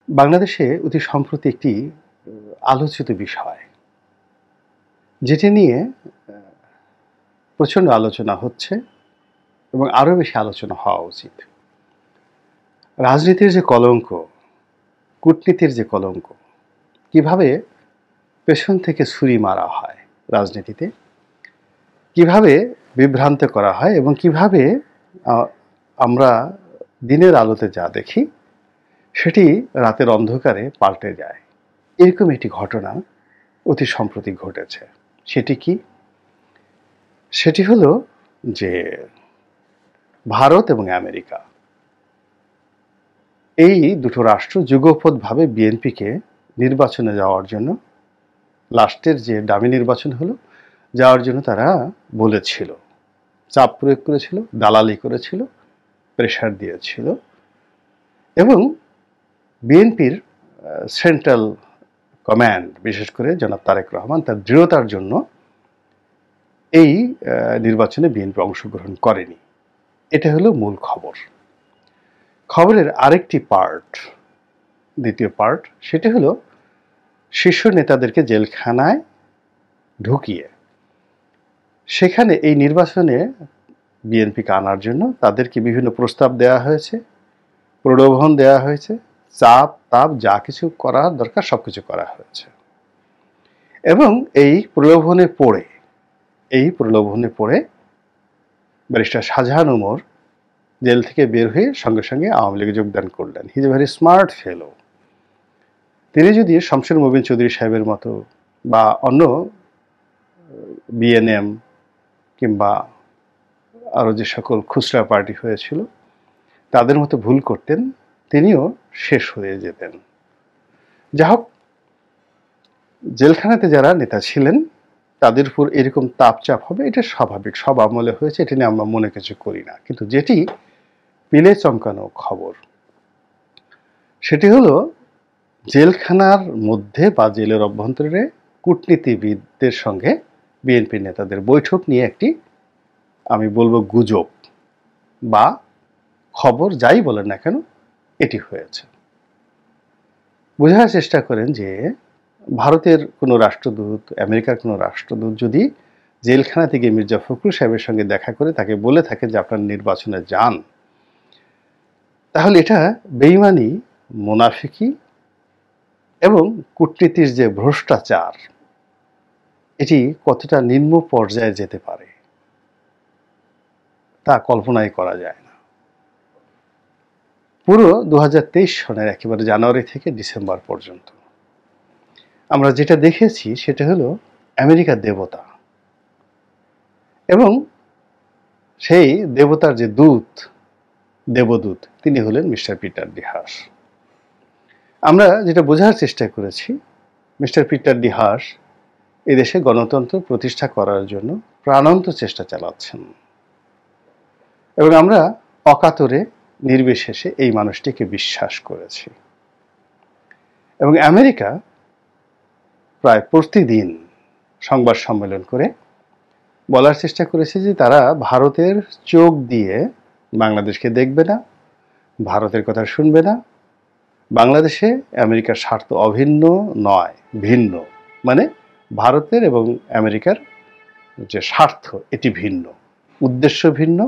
বাংলাদেশে অতি সম্প্রতি একটি আলোচিত বিষয়, যেটি নিয়ে প্রচণ্ড আলোচনা হচ্ছে এবং আরও বেশি আলোচনা হওয়া উচিত। রাজনীতির যে কলঙ্ক, কূটনীতির যে কলঙ্ক, কিভাবে পেছন থেকে ছুরি মারা হয় রাজনীতিতে, কিভাবে বিভ্রান্ত করা হয় এবং কিভাবে আমরা দিনের আলোতে যা দেখি সেটি রাতের অন্ধকারে পাল্টে যায়। এরকম একটি ঘটনা অতি সম্প্রতি ঘটেছে। সেটি কি? সেটি হলো যে ভারত এবং আমেরিকা, এই দুটো রাষ্ট্র যুগপৎভাবে বিএনপিকে নির্বাচনে যাওয়ার জন্য, লাস্টের যে ডামি নির্বাচন হলো, যাওয়ার জন্য তারা বলেছিল, চাপ প্রয়োগ করেছিল, দালালি করেছিল, প্রেশার দিয়েছিল এবং বিএনপির সেন্ট্রাল কমান্ড, বিশেষ করে জনাব তারেক রহমান, তার দৃঢ়তার জন্য এই নির্বাচনে বিএনপি অংশগ্রহণ করেনি। এটা হলো মূল খবর। খবরের আরেকটি পার্ট, দ্বিতীয় পার্ট, সেটা হলো শীর্ষ নেতাদেরকে জেলখানায় ঢুকিয়ে সেখানে এই নির্বাচনে বিএনপিকে আনার জন্য তাদেরকে বিভিন্ন প্রস্তাব দেওয়া হয়েছে, প্রলোভন দেওয়া হয়েছে, চাপ তাপ যা কিছু করার দরকার সব কিছু করা হয়েছে। এবং এই প্রলোভনে পড়ে ব্যারিস্টার শাহজাহান ওমর জেল থেকে বের হয়ে সঙ্গে সঙ্গে আওয়ামী লীগে যোগদান করলেন। He is a very smart fellow. তিনি যদি শমশের মুবিন চৌধুরী সাহেবের মতো বা অন্য বিএনএম কিংবা আরও যে সকল খুচরা পার্টি হয়েছিল তাদের মতো ভুল করতেন, তিনিও শেষ হয়ে যেতেন। যা হোক, জেলখানাতে যারা নেতা ছিলেন তাদের উপর এরকম তাপচাপ হবে, এটা স্বাভাবিক, সব আমলে হয়েছে, এটা নিয়ে আমরা মনে কিছু করি না। কিন্তু যেটি পিলে চমকানো খবর, সেটি হলো জেলখানার মধ্যে বা জেলের অভ্যন্তরে কূটনীতিবিদদের সঙ্গে বিএনপি নেতাদের বৈঠক নিয়ে একটি, আমি বলবো, গুজব বা খবর, যাই বলেন না কেন, এটি হয়েছে। বোঝার চেষ্টা করেন যে ভারতের কোনো রাষ্ট্রদূত, আমেরিকার কোনো রাষ্ট্রদূত যদি জেলখানা থেকে মির্জা ফখরুল সাহেবের সঙ্গে দেখা করে তাকে বলে থাকে যে আপনার নির্বাচনে যান, তাহলে এটা বেঈমানি, মুনাফিকি এবং কূটনীতির যে ভ্রষ্টাচার, এটি কতটা নিম্ন পর্যায়ে যেতে পারে তা কল্পনাই করা যায় না। পুরো 2023 সনের একেবারে জানুয়ারি থেকে ডিসেম্বর পর্যন্ত আমরা যেটা দেখেছি সেটা হলো আমেরিকার দেবতা, এবং সেই দেবতার যে দেবদূত, তিনি হলেন মিস্টার পিটার ডি হাস। আমরা যেটা বোঝার চেষ্টা করেছি, মিস্টার পিটার ডি হাস এদেশে গণতন্ত্র প্রতিষ্ঠা করার জন্য প্রাণান্ত চেষ্টা চালাচ্ছেন এবং আমরা অকাতরে নির্বিশেষে এই মানুষটিকে বিশ্বাস করেছি। এবং আমেরিকা প্রায় প্রতিদিন সংবাদ সম্মেলন করে বলার চেষ্টা করেছে যে তারা ভারতের চোখ দিয়ে বাংলাদেশকে দেখবে না, ভারতের কথা শুনবে না। বাংলাদেশে আমেরিকার স্বার্থ অভিন্ন নয়, ভিন্ন, মানে ভারতের এবং আমেরিকার যে স্বার্থ এটি ভিন্ন, উদ্দেশ্য ভিন্ন,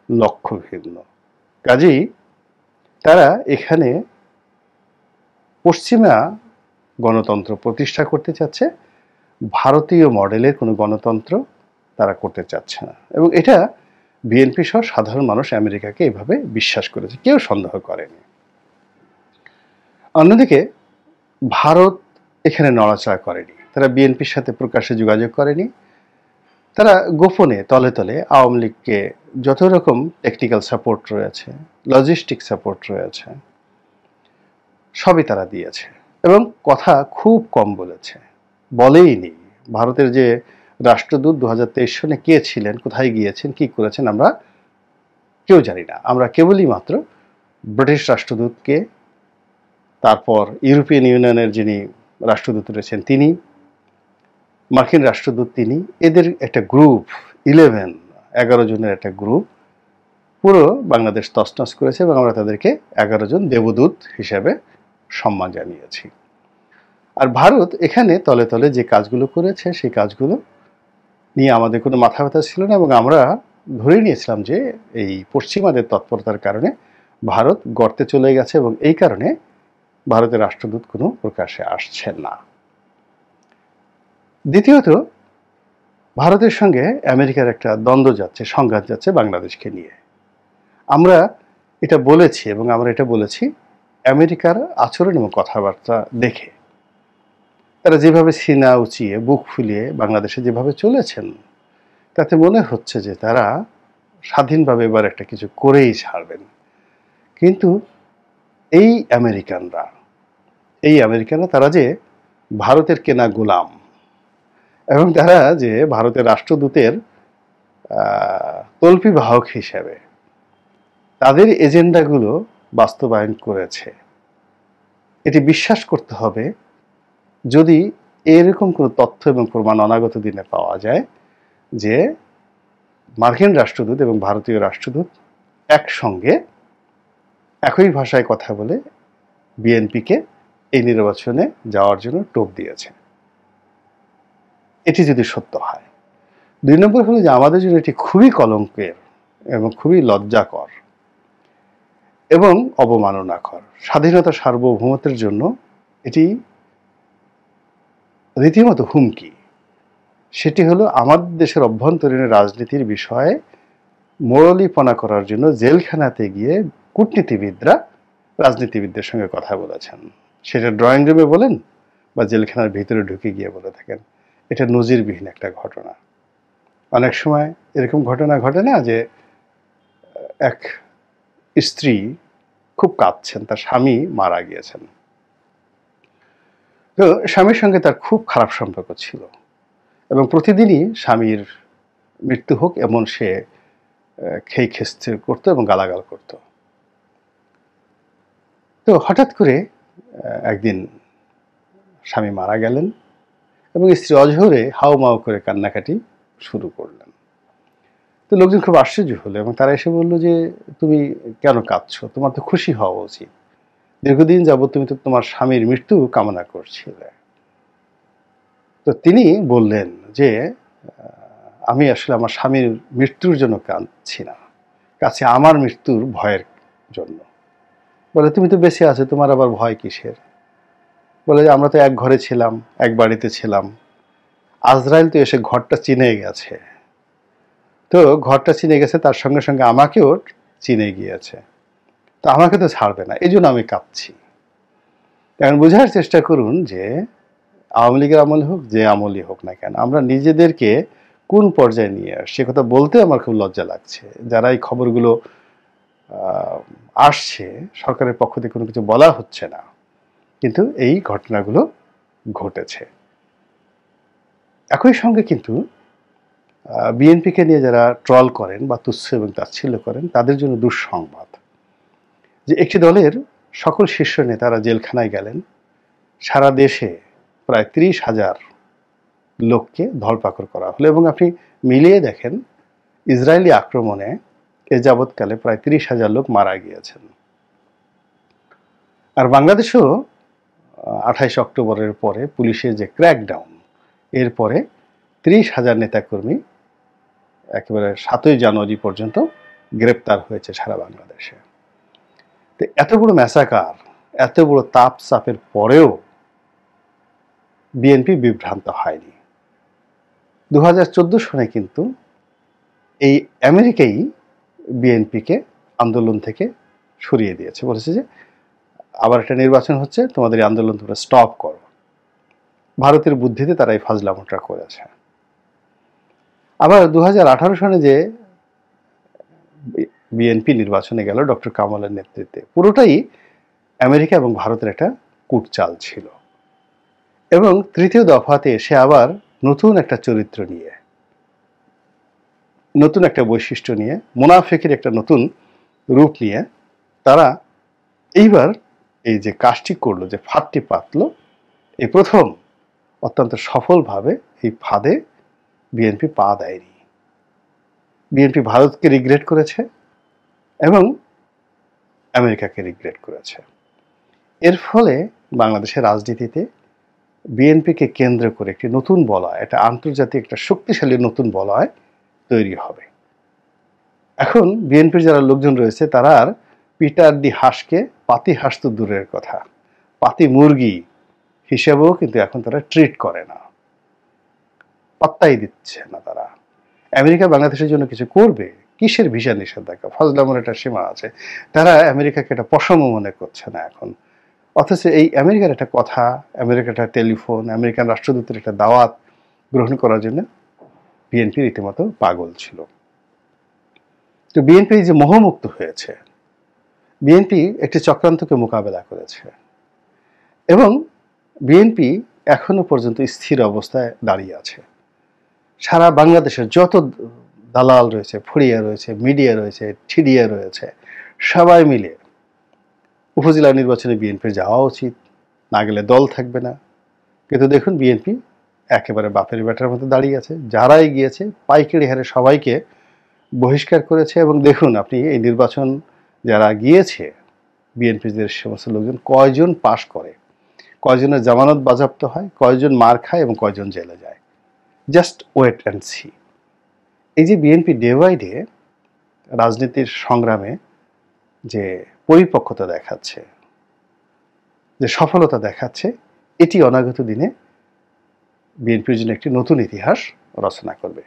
লক্ষ্য ভিন্ন। কাজেই তারা এখানে পশ্চিমা গণতন্ত্র প্রতিষ্ঠা করতে চাচ্ছে, ভারতীয় মডেলের কোনো গণতন্ত্র তারা করতে চাচ্ছে না। এবং এটা বিএনপি সহ সাধারণ মানুষ আমেরিকাকে এভাবে বিশ্বাস করেছে, কেউ সন্দেহ করেনি। অন্যদিকে ভারত এখানে নড়াচড়া করেনি, তারা বিএনপির সাথে প্রকাশ্যে যোগাযোগ করেনি। তারা গোপনে তলে তলে আওয়ামী লীগকে যত রকম টেকনিক্যাল সাপোর্ট রয়েছে, লজিস্টিক সাপোর্ট রয়েছে, সবই তারা দিয়েছে এবং কথা খুব কম বলেছে, বলেইনি। ভারতের যে রাষ্ট্রদূত 2023 সনে কে ছিলেন, কোথায় গিয়েছেন, কি করেছেন, আমরা কেউ জানি না। আমরা কেবলই মাত্র ব্রিটিশ রাষ্ট্রদূতকে, তারপর ইউরোপিয়ান ইউনিয়নের যিনি রাষ্ট্রদূত রয়েছেন তিনি, মার্কিন রাষ্ট্রদূত তিনি, এদের একটা গ্রুপ, 11 জনের একটা গ্রুপ পুরো বাংলাদেশ তছনছ করেছে এবং আমরা তাদেরকে 11 জন দেবদূত হিসেবে সম্মান জানিয়েছি। আর ভারত এখানে তলে তলে যে কাজগুলো করেছে সেই কাজগুলো নিয়ে আমাদের কোনো মাথা ব্যথা ছিল না, এবং আমরা ধরে নিয়েছিলাম যে এই পশ্চিমাদের তৎপরতার কারণে ভারত গর্তে চলে গেছে, এবং এই কারণে ভারতের রাষ্ট্রদূত কোনো প্রকাশ্যে আসছেন না। দ্বিতীয়ত, ভারতের সঙ্গে আমেরিকার একটা দ্বন্দ্ব যাচ্ছে, সংঘাত যাচ্ছে বাংলাদেশকে নিয়ে। আমরা এটা বলেছি, এবং আমরা এটা বলেছি আমেরিকার আচরণ এবং কথাবার্তা দেখে। তারা যেভাবে সিনা উঁচিয়ে বুক ফুলিয়ে বাংলাদেশে যেভাবে চলেছেন, তাতে মনে হচ্ছে যে তারা স্বাধীনভাবে এবার একটা কিছু করেই ছাড়বেন। কিন্তু এই আমেরিকানরা তারা যে ভারতের কেনা গোলাম, এবং তারা যে ভারতের রাষ্ট্রদূতের তল্পি বাহক হিসেবে তাদের এজেন্ডাগুলো বাস্তবায়ন করেছে, এটি বিশ্বাস করতে হবে যদি এরকম কোনো তথ্য এবং প্রমাণ অনাগত দিনে পাওয়া যায় যে মার্কিন রাষ্ট্রদূত এবং ভারতীয় রাষ্ট্রদূত একসঙ্গে একই ভাষায় কথা বলে বিএনপিকে এই নির্বাচনে যাওয়ার জন্য টোপ দিয়েছে। এটি যদি সত্য হয়। 2 নম্বর হলো যে আমাদের জন্য এটি খুবই কলঙ্কের এবং খুবই লজ্জাকর এবং অবমাননাকর। স্বাধীনতা সার্বভৌমত্বের জন্য এটি রীতিমতো হুমকি। সেটি হলো আমাদের দেশের অভ্যন্তরীণ রাজনীতির বিষয়ে মোড়লিপনা করার জন্য জেলখানাতে গিয়ে কূটনীতিবিদরা রাজনীতিবিদদের সঙ্গে কথা বলেছেন। সেটা ড্রয়িং রুমে বলেন বা জেলখানার ভিতরে ঢুকে গিয়ে বলে থাকেন। এটা নজিরবিহীন একটা ঘটনা। অনেক সময় এরকম ঘটনা ঘটে না যে এক স্ত্রী খুব কাঁদছেন, তার স্বামী মারা গিয়েছেন। তো স্বামীর সঙ্গে তার খুব খারাপ সম্পর্ক ছিল, এবং প্রতিদিনই স্বামীর মৃত্যু হোক এমন সে খেই খেস্তে করতো এবং গালাগাল করত। তো হঠাৎ করে একদিন স্বামী মারা গেলেন, এবং স্ত্রী অঝরে হাউমাউ করে কান্নাকাটি শুরু করলেন। তো লোকজন খুব আশ্চর্য হলো, এবং তারা এসে বলল যে তুমি কেন কাঁদছো, তোমার তো খুশি হওয়া উচিত, দীর্ঘদিন যাবত তুমি তো তোমার স্বামীর মৃত্যু কামনা করছিলে। তো তিনি বললেন যে আমি আসলে আমার স্বামীর মৃত্যুর জন্য কাঁদছি না, কাছে আমার মৃত্যুর ভয়ের জন্য। বলে তুমি তো বেঁচে আছো, তোমার আবার ভয় কিসের? বলে যে আমরা তো এক ঘরে ছিলাম, এক বাড়িতে ছিলাম, আজরাইল তো এসে ঘরটা চিনে গেছে, তো ঘরটা চিনে গেছে, তার সঙ্গে সঙ্গে আমাকেও চিনে গিয়েছে, তো আমাকে তো ছাড়বে না, এই জন্য আমি কাঁদছি। এখন বোঝার চেষ্টা করুন যে আওয়ামী লীগের আমল হোক, যে আমলই হোক না কেন, আমরা নিজেদেরকে কোন পর্যায়ে নিয়ে আসছি কথা বলতে আমার খুব লজ্জা লাগছে। যারা এই খবরগুলো আসছে, সরকারের পক্ষ থেকে কোনো কিছু বলা হচ্ছে না, কিন্তু এই ঘটনাগুলো ঘটেছে। একই সঙ্গে কিন্তু বিএনপিকে নিয়ে যারা ট্রল করেন বা তুচ্ছ এবং তাচ্ছিল্য করেন, তাদের জন্য দুঃসংবাদ যে একটি দলের সকল শীর্ষ নেতারা জেলখানায় গেলেন। সারা দেশে প্রায় 30,000 লোককে ধরপাকড় করা হলো, এবং আপনি মিলিয়ে দেখেন ইসরায়েলি আক্রমণে এ যাবৎকালে প্রায় 30,000 লোক মারা গিয়েছেন। আর বাংলাদেশেও 28 অক্টোবরের পরে পুলিশের যে ক্র্যাকডাউন, এরপরে 30,000 নেতাকর্মী একেবারে 7ই জানুয়ারি পর্যন্ত গ্রেপ্তার হয়েছে সারা বাংলাদেশে। তো এত বড় ম্যাসাকার, এত বড় চাপের পরেও বিএনপি বিভ্রান্ত হয়নি। 2014 সনে কিন্তু এই আমেরিকাই বিএনপিকে আন্দোলন থেকে সরিয়ে দিয়েছে, বলেছে যে আবার একটা নির্বাচন হচ্ছে, তোমাদের এই আন্দোলন তোমরা স্টপ করো। ভারতের বুদ্ধিতে তারা এই ফাজলামোটা করেছে। আবার 2018 সনে যে বিএনপি নির্বাচনে গেল ডক্টর কামালের নেতৃত্বে, পুরোটাই আমেরিকা এবং ভারতের একটা কূটচাল ছিল। এবং তৃতীয় দফাতে এসে আবার নতুন একটা চরিত্র নিয়ে, নতুন একটা বৈশিষ্ট্য নিয়ে, মুনাফিকের একটা নতুন রূপ নিয়ে তারা এইবার এই যে কাজটি করলো, যে ফাঁদটি পাতলো, এই প্রথম অত্যন্ত সফলভাবে এই ফাঁদে বিএনপি পা দেয়নি। বিএনপি ভারতকে রিগ্রেট করেছে এবং আমেরিকাকে রিগ্রেট করেছে। এর ফলে বাংলাদেশের রাজনীতিতে বিএনপিকে কেন্দ্র করে একটি নতুন বলয়, একটা আন্তর্জাতিক একটা শক্তিশালী নতুন বলয় তৈরি হবে। এখন বিএনপির যারা লোকজন রয়েছে তারা আর পিটার ডি হাঁসকে পাতি হাঁস তো দূরের কথা, পাতি মুরগি হিসেবেও কিন্তু এখন তারা ট্রিট করে না, পাত্তাই দিচ্ছে না তারা। আমেরিকা বাংলাদেশের জন্য কিছু করবে, কিসের ভিসা নিষেধাজ্ঞা, ফজলামোর একটা সীমা আছে। তারা আমেরিকাকে একটা পশম মনে করছে না এখন। অথচ এই আমেরিকার একটা কথা, আমেরিকার একটা টেলিফোন, আমেরিকান রাষ্ট্রদূতের একটা দাওয়াত গ্রহণ করার জন্য বিএনপি রীতিমতো পাগল ছিল। তো বিএনপি যে মোহমুক্ত হয়েছে, বিএনপি একটি চক্রান্তকে মোকাবেলা করেছে এবং বিএনপি এখনো পর্যন্ত স্থির অবস্থায় দাঁড়িয়ে আছে। সারা বাংলাদেশের যত দালাল রয়েছে, ফুড়িয়া রয়েছে, মিডিয়া রয়েছে, ঠিডিয়া রয়েছে, সবাই মিলে উপজেলা নির্বাচনে বিএনপির যাওয়া উচিত, না গেলে দল থাকবে না। কিন্তু দেখুন বিএনপি একেবারে বাপের বেটার মতো দাঁড়িয়ে আছে। যারাই গিয়েছে পাইকারি হারে সবাইকে বহিষ্কার করেছে। এবং দেখুন আপনি এই নির্বাচন যারা গিয়েছে বিএনপির সমস্ত লোকজন কয়জন পাশ করে, কয়জনের জামানত বাজেয়াপ্ত হয়, কয়জন মার খায় এবং কয়জন জেলে যায়। Just wait and see. এই যে বিএনপি ডে বাই ডে রাজনীতির সংগ্রামে যে পরিপক্কতা দেখাচ্ছে, যে সফলতা দেখাচ্ছে, এটি অনাগত দিনে বিএনপির জন্য একটি নতুন ইতিহাস রচনা করবে।